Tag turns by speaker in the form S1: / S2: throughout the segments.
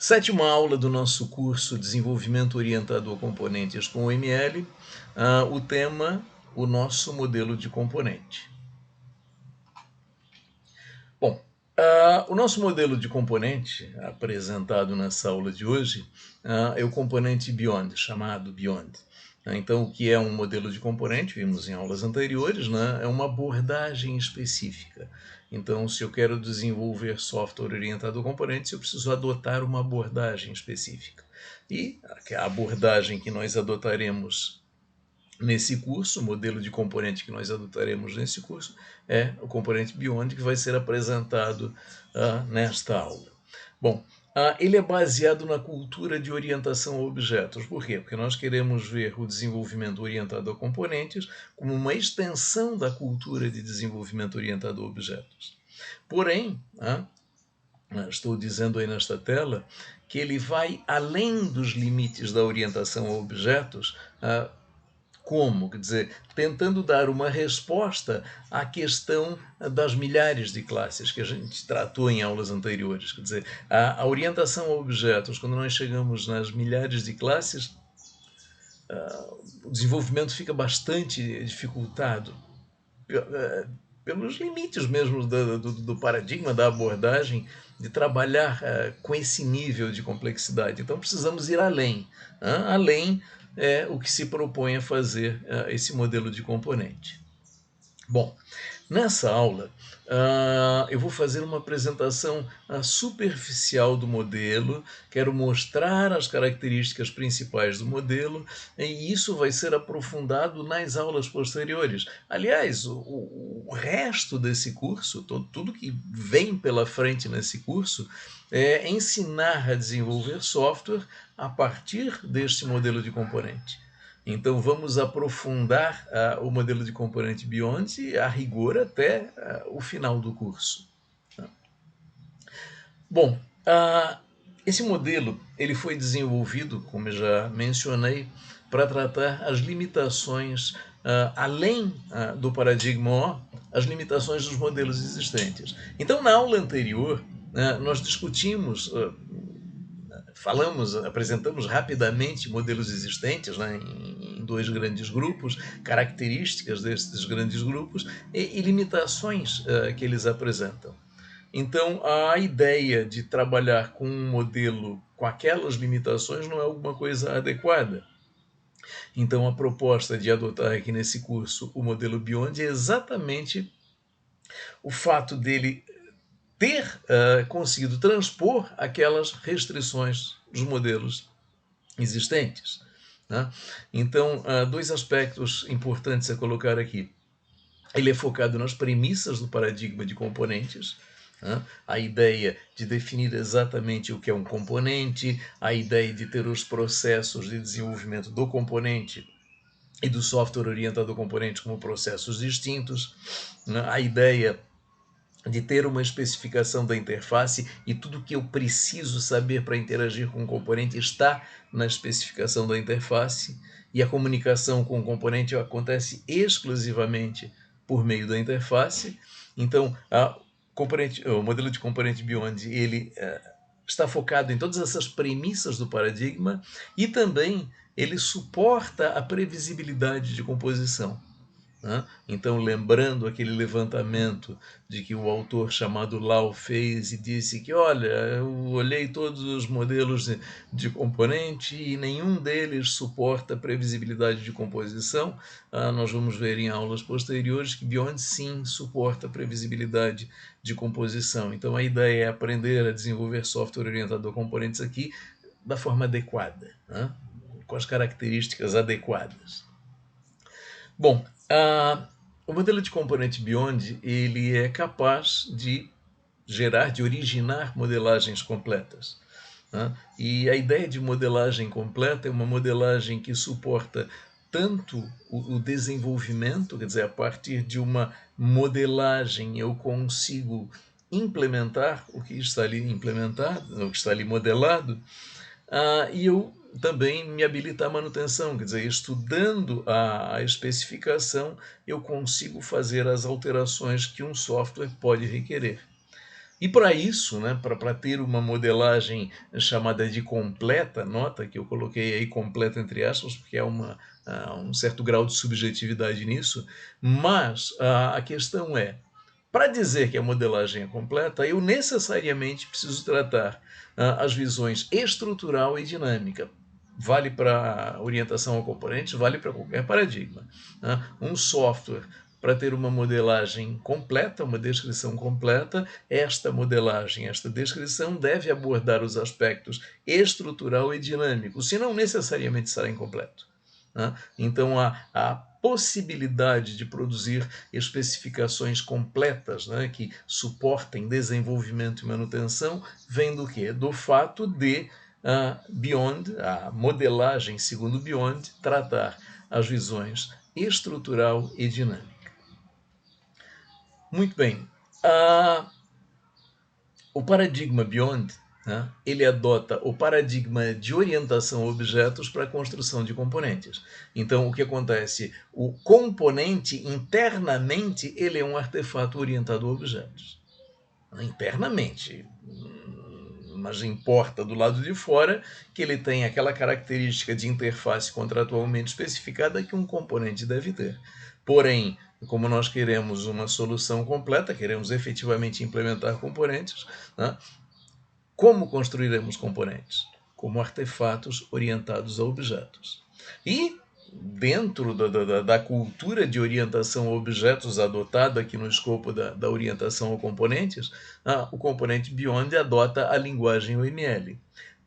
S1: Sétima aula do nosso curso Desenvolvimento Orientado a Componentes com OML, o tema, o nosso modelo de componente. Bom, o nosso modelo de componente, apresentado nessa aula de hoje, é o componente Beyond, chamado Beyond. Então, o que é um modelo de componente, vimos em aulas anteriores, é uma abordagem específica. Então, se eu quero desenvolver software orientado a componentes, eu preciso adotar uma abordagem específica. E a abordagem que nós adotaremos nesse curso, o modelo de componente que nós adotaremos nesse curso, é o componente Beyond, que vai ser apresentado nesta aula. Bom, ele é baseado na cultura de orientação a objetos. Por quê? Porque nós queremos ver o desenvolvimento orientado a componentes como uma extensão da cultura de desenvolvimento orientado a objetos. Porém, estou dizendo aí nesta tela que ele vai além dos limites da orientação a objetos. Como? Quer dizer, tentando dar uma resposta à questão das milhares de classes que a gente tratou em aulas anteriores. Quer dizer, a orientação a objetos, quando nós chegamos nas milhares de classes, o desenvolvimento fica bastante dificultado pelos limites mesmo do paradigma, da abordagem, de trabalhar com esse nível de complexidade. Então precisamos ir além. Além é o que se propõe a fazer esse modelo de componente. Bom, nessa aula eu vou fazer uma apresentação superficial do modelo, quero mostrar as características principais do modelo e isso vai ser aprofundado nas aulas posteriores. Aliás, o resto desse curso, tudo que vem pela frente nesse curso, é ensinar a desenvolver software a partir deste modelo de componente. Então vamos aprofundar o modelo de componente Beyond a rigor até o final do curso. Bom, esse modelo ele foi desenvolvido, como eu já mencionei, para tratar as limitações, além do paradigma O, as limitações dos modelos existentes. Então, na aula anterior, nós discutimos, apresentamos rapidamente modelos existentes em dois grandes grupos, características destes grandes grupos e limitações que eles apresentam. Então, a ideia de trabalhar com um modelo com aquelas limitações não é alguma coisa adequada. Então, a proposta de adotar aqui nesse curso o modelo Beyond é exatamente o fato dele ter conseguido transpor aquelas restrições dos modelos existentes. Então, dois aspectos importantes a colocar aqui. Ele é focado nas premissas do paradigma de componentes, a ideia de definir exatamente o que é um componente, a ideia de ter os processos de desenvolvimento do componente e do software orientado a componentes como processos distintos, a ideia de ter uma especificação da interface e tudo que eu preciso saber para interagir com o componente está na especificação da interface e a comunicação com o componente acontece exclusivamente por meio da interface. Então, o modelo de componente Beyond ele está focado em todas essas premissas do paradigma e também ele suporta a previsibilidade de composição. Então, lembrando aquele levantamento de que o autor chamado Lau fez e disse que, olha, eu olhei todos os modelos de componente e nenhum deles suporta previsibilidade de composição, nós vamos ver em aulas posteriores que Beyond sim suporta previsibilidade de composição. Então, a ideia é aprender a desenvolver software orientado a componentes aqui da forma adequada, com as características adequadas. Bom, o modelo de componente Beyond ele é capaz de originar modelagens completas. E a ideia de modelagem completa é uma modelagem que suporta tanto o desenvolvimento, quer dizer, a partir de uma modelagem eu consigo implementar o que está ali implementado, o que está ali modelado, e eu também me habilita a manutenção, quer dizer, estudando a especificação, eu consigo fazer as alterações que um software pode requerer. E para isso, né, para ter uma modelagem chamada de completa, nota que eu coloquei aí completa entre aspas, porque há um certo grau de subjetividade nisso, mas a questão é, para dizer que a modelagem é completa, eu necessariamente preciso tratar as visões estrutural e dinâmica. Vale para orientação a componentes, vale para qualquer paradigma. Um software, para ter uma modelagem completa, uma descrição completa, esta modelagem, esta descrição deve abordar os aspectos estrutural e dinâmico, senão necessariamente será incompleto. Então, a possibilidade de produzir especificações completas, que suportem desenvolvimento e manutenção vem do quê? Do fato de Beyond, a modelagem segundo Beyond, tratar as visões estrutural e dinâmica. Muito bem. O paradigma Beyond, ele adota o paradigma de orientação a objetos para a construção de componentes. Então, o que acontece? O componente, internamente, ele é um artefato orientado a objetos. Internamente, mas importa do lado de fora que ele tem aquela característica de interface contratualmente especificada que um componente deve ter. Porém, como nós queremos uma solução completa, queremos efetivamente implementar componentes, como construiremos componentes? Como artefatos orientados a objetos. E dentro da cultura de orientação a objetos adotada aqui no escopo da orientação a componentes, o componente Beyond adota a linguagem UML,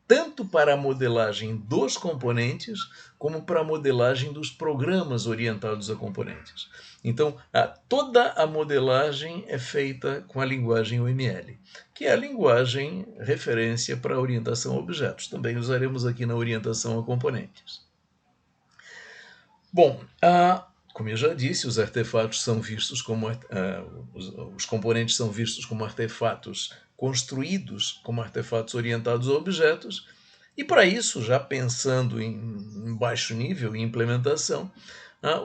S1: tanto para a modelagem dos componentes, como para a modelagem dos programas orientados a componentes. Então, toda a modelagem é feita com a linguagem UML, que é a linguagem referência para a orientação a objetos. Também usaremos aqui na orientação a componentes. Bom, como eu já disse, os artefatos são vistos como os componentes são vistos como artefatos construídos, como artefatos orientados a objetos, e para isso, já pensando em baixo nível, em implementação,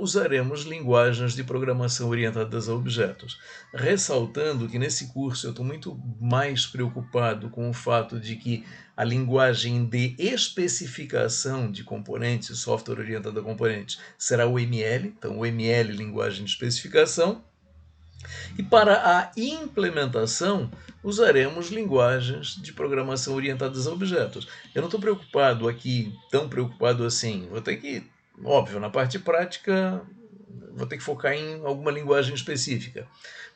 S1: usaremos linguagens de programação orientadas a objetos. Ressaltando que nesse curso eu estou muito mais preocupado com o fato de que a linguagem de especificação de componentes, software orientado a componentes, será o ML, então o ML, linguagem de especificação. E para a implementação, usaremos linguagens de programação orientadas a objetos. Eu não estou preocupado aqui, tão preocupado assim. Vou ter que, óbvio, na parte prática, vou ter que focar em alguma linguagem específica.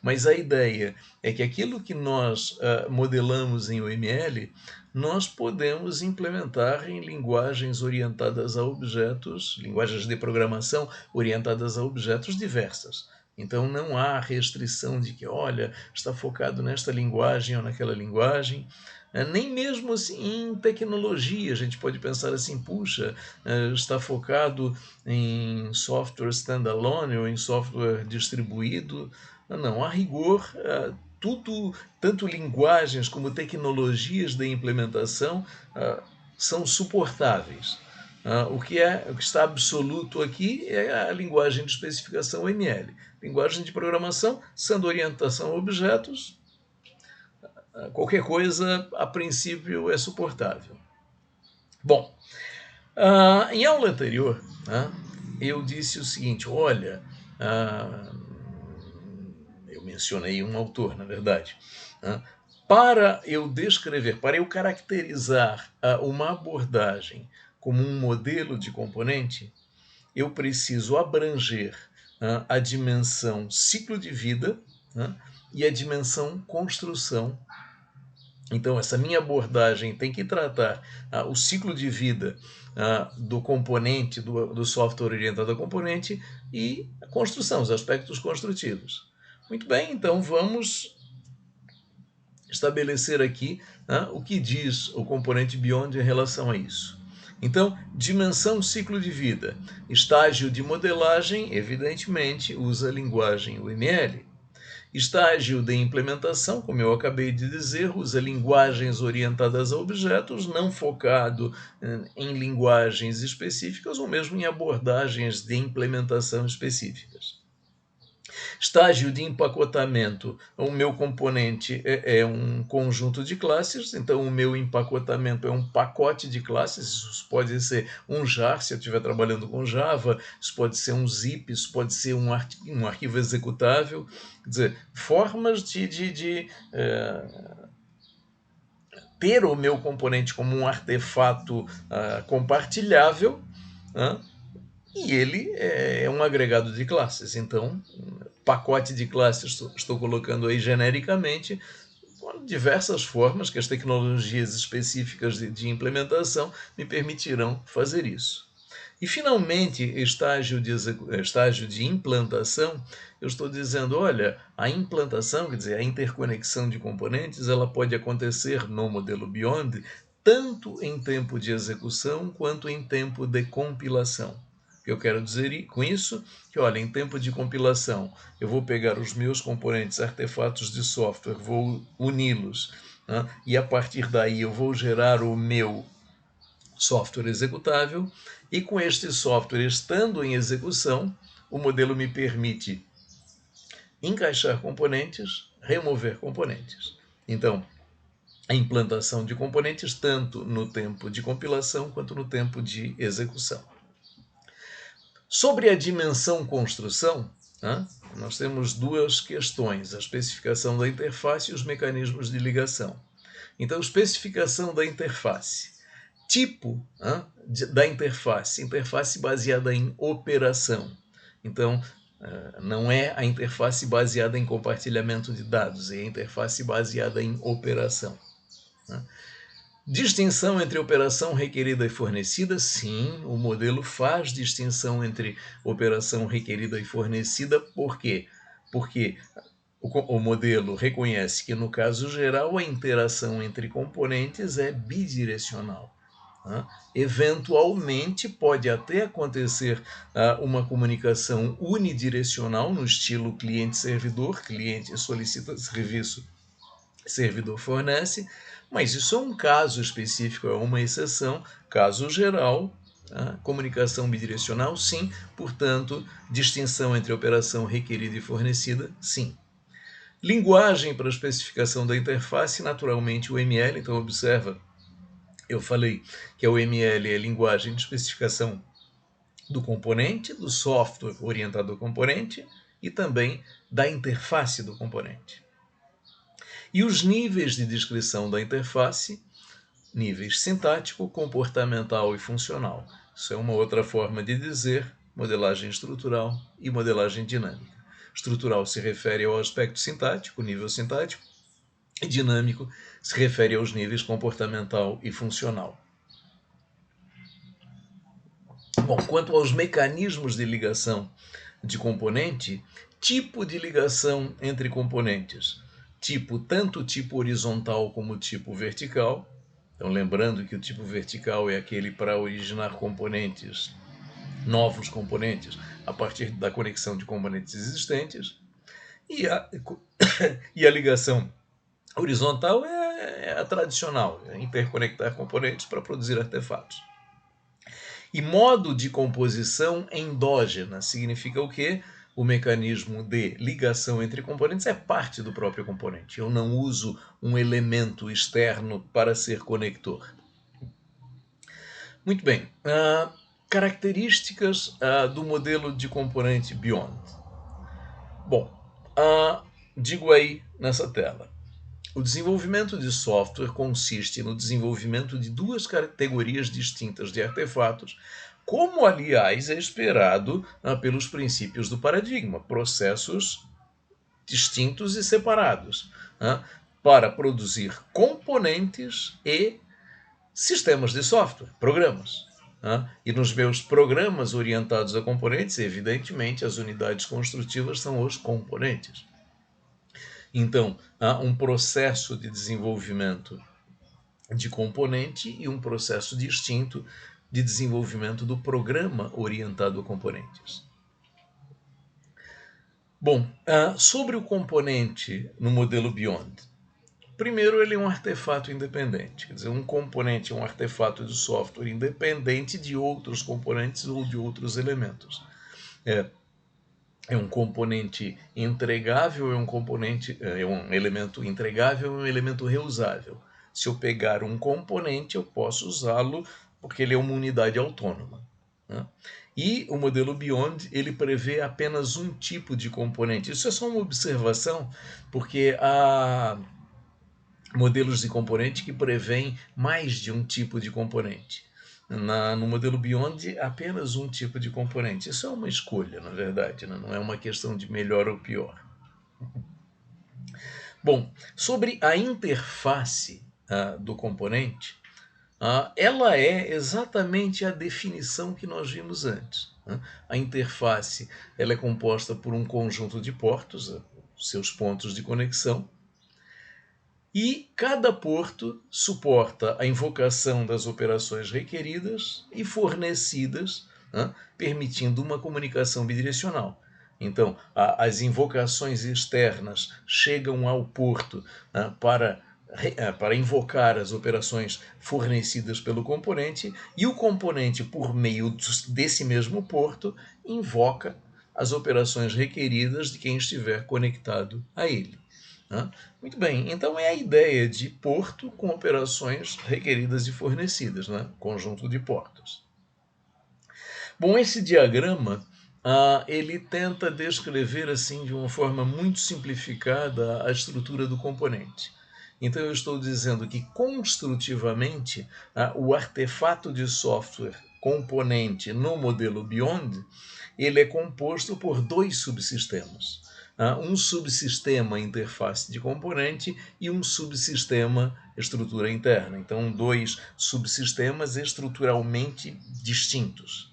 S1: Mas a ideia é que aquilo que nós modelamos em UML, nós podemos implementar em linguagens orientadas a objetos, linguagens de programação orientadas a objetos diversas. Então não há restrição de que, olha, está focado nesta linguagem ou naquela linguagem. Nem mesmo assim em tecnologia, a gente pode pensar assim, puxa, está focado em software standalone ou em software distribuído. Não, a rigor, tudo, tanto linguagens como tecnologias de implementação, são suportáveis. O que está absoluto aqui é a linguagem de especificação ML. Linguagem de programação, sendo orientação a objetos, qualquer coisa, a princípio, é suportável. Bom, em aula anterior, eu disse o seguinte, olha, eu mencionei um autor, na verdade, para eu descrever, para eu caracterizar uma abordagem como um modelo de componente, eu preciso abranger a dimensão ciclo de vida e a dimensão construção. Então, essa minha abordagem tem que tratar o ciclo de vida do componente, do software orientado a componente e a construção, os aspectos construtivos. Muito bem, então vamos estabelecer aqui o que diz o componente Beyond em relação a isso. Então, dimensão ciclo de vida. Estágio de modelagem, evidentemente, usa a linguagem UML. Estágio de implementação, como eu acabei de dizer, usa linguagens orientadas a objetos, não focado em linguagens específicas ou mesmo em abordagens de implementação específicas. Estágio de empacotamento, o meu componente é um conjunto de classes, então o meu empacotamento é um pacote de classes, isso pode ser um jar, se eu estiver trabalhando com Java, isso pode ser um zip, isso pode ser um arquivo executável, quer dizer, formas de ter o meu componente como um artefato compartilhável, e ele é um agregado de classes. Então, pacote de classes estou colocando aí genericamente, diversas formas que as tecnologias específicas de implementação me permitirão fazer isso. E, finalmente, estágio de implantação, eu estou dizendo, olha, a implantação, quer dizer, a interconexão de componentes, ela pode acontecer no modelo Beyond, tanto em tempo de execução quanto em tempo de compilação. O que eu quero dizer com isso? Que, olha, em tempo de compilação, eu vou pegar os meus componentes, artefatos de software, vou uni-los, né? E a partir daí eu vou gerar o meu software executável, e com este software estando em execução, o modelo me permite encaixar componentes, remover componentes. Então, a implantação de componentes tanto no tempo de compilação quanto no tempo de execução. Sobre a dimensão construção, nós temos duas questões, a especificação da interface e os mecanismos de ligação. Então, especificação da interface. Tipo da interface baseada em operação. Então, não é a interface baseada em compartilhamento de dados, é a interface baseada em operação. Distinção entre operação requerida e fornecida? Sim, o modelo faz distinção entre operação requerida e fornecida. Por quê? Porque o modelo reconhece que, no caso geral, a interação entre componentes é bidirecional. Eventualmente, pode até acontecer uma comunicação unidirecional no estilo cliente-servidor, cliente solicita serviço, servidor fornece, mas isso é um caso específico, é uma exceção. Caso geral, comunicação bidirecional, sim. Portanto, distinção entre operação requerida e fornecida, sim. Linguagem para especificação da interface, naturalmente o ML. Então, observa, eu falei que o ML é a linguagem de especificação do componente, do software orientado ao componente e também da interface do componente. E os níveis de descrição da interface, níveis sintático, comportamental e funcional. Isso é uma outra forma de dizer modelagem estrutural e modelagem dinâmica. Estrutural se refere ao aspecto sintático, nível sintático, e dinâmico se refere aos níveis comportamental e funcional. Bom, quanto aos mecanismos de ligação de componente, tipo de ligação entre componentes. Tanto tipo horizontal como tipo vertical. Então, lembrando que o tipo vertical é aquele para originar componentes, novos componentes, a partir da conexão de componentes existentes. E a ligação horizontal é a tradicional, é interconectar componentes para produzir artefatos. E modo de composição endógena significa o quê? O mecanismo de ligação entre componentes é parte do próprio componente. Eu não uso um elemento externo para ser conector. Muito bem. Características do modelo de componente Beyond. Bom, digo aí nessa tela. O desenvolvimento de software consiste no desenvolvimento de duas categorias distintas de artefatos, como, aliás, é esperado pelos princípios do paradigma, processos distintos e separados, para produzir componentes e sistemas de software, programas. E nos meus programas orientados a componentes, evidentemente, as unidades construtivas são os componentes. Então, há um processo de desenvolvimento de componente e um processo distinto de desenvolvimento do programa orientado a componentes. Bom, sobre o componente no modelo Beyond. Primeiro, ele é um artefato independente. Quer dizer, um componente é um artefato de software independente de outros componentes ou de outros elementos. é um componente entregável, é um elemento entregável, é um elemento reusável. Se eu pegar um componente, eu posso usá-lo porque ele é uma unidade autônoma, né? E o modelo Beyond, ele prevê apenas um tipo de componente. Isso é só uma observação, porque há modelos de componente que prevêem mais de um tipo de componente. No modelo Beyond, apenas um tipo de componente. Isso é uma escolha, na verdade, né? Não é uma questão de melhor ou pior. Bom, sobre a interface do componente, ela é exatamente a definição que nós vimos antes, né? A interface ela é composta por um conjunto de portos, seus pontos de conexão, e cada porto suporta a invocação das operações requeridas e fornecidas, né, permitindo uma comunicação bidirecional. Então, as invocações externas chegam ao porto, né, para invocar as operações fornecidas pelo componente, e o componente, por meio desse mesmo porto, invoca as operações requeridas de quem estiver conectado a ele, né? Muito bem, então é a ideia de porto com operações requeridas e fornecidas, né? Conjunto de portos. Bom, esse diagrama ele tenta descrever assim de uma forma muito simplificada a estrutura do componente. Então eu estou dizendo que construtivamente o artefato de software componente no modelo Beyond ele é composto por dois subsistemas. Um subsistema interface de componente e um subsistema estrutura interna. Então, dois subsistemas estruturalmente distintos.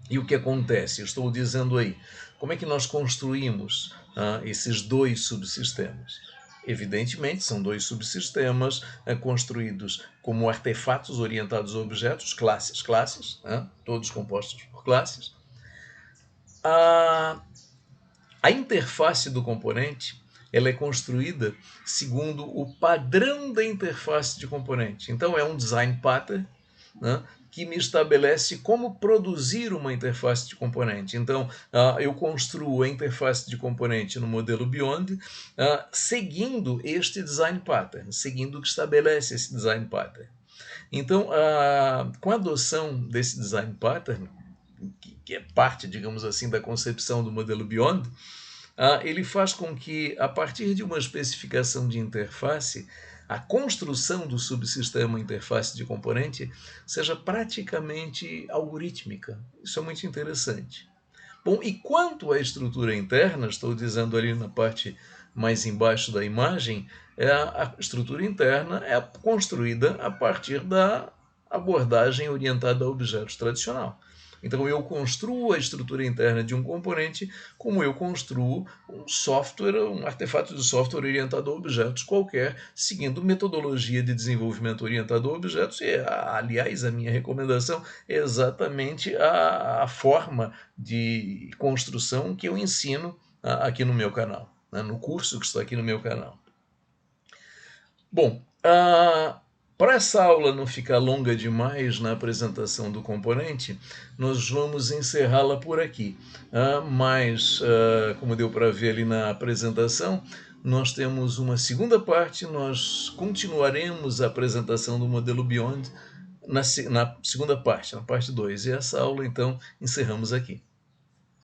S1: E o que acontece? Eu estou dizendo aí, como é que nós construímos esses dois subsistemas? Evidentemente, são dois subsistemas construídos como artefatos orientados a objetos, classes, todos compostos por classes. A interface do componente ela é construída segundo o padrão da interface de componente. Então, é um design pattern, né, que me estabelece como produzir uma interface de componente. Então, eu construo a interface de componente no modelo Beyond, seguindo este design pattern, seguindo o que estabelece esse design pattern. Então, com a adoção desse design pattern, que é parte, digamos assim, da concepção do modelo Beyond, ele faz com que, a partir de uma especificação de interface, a construção do subsistema interface de componente seja praticamente algorítmica. Isso é muito interessante. Bom, e quanto à estrutura interna, estou dizendo ali na parte mais embaixo da imagem, a estrutura interna é construída a partir da abordagem orientada a objetos tradicional. Então eu construo a estrutura interna de um componente como eu construo um software, um artefato de software orientado a objetos qualquer, seguindo metodologia de desenvolvimento orientado a objetos. E, aliás, a minha recomendação é exatamente a forma de construção que eu ensino aqui no meu canal, né, no curso que está aqui no meu canal. Bom, para essa aula não ficar longa demais na apresentação do componente, nós vamos encerrá-la por aqui. Mas, como deu para ver ali na apresentação, nós temos uma segunda parte, nós continuaremos a apresentação do modelo Beyond na segunda parte, na parte 2. E essa aula, então, encerramos aqui.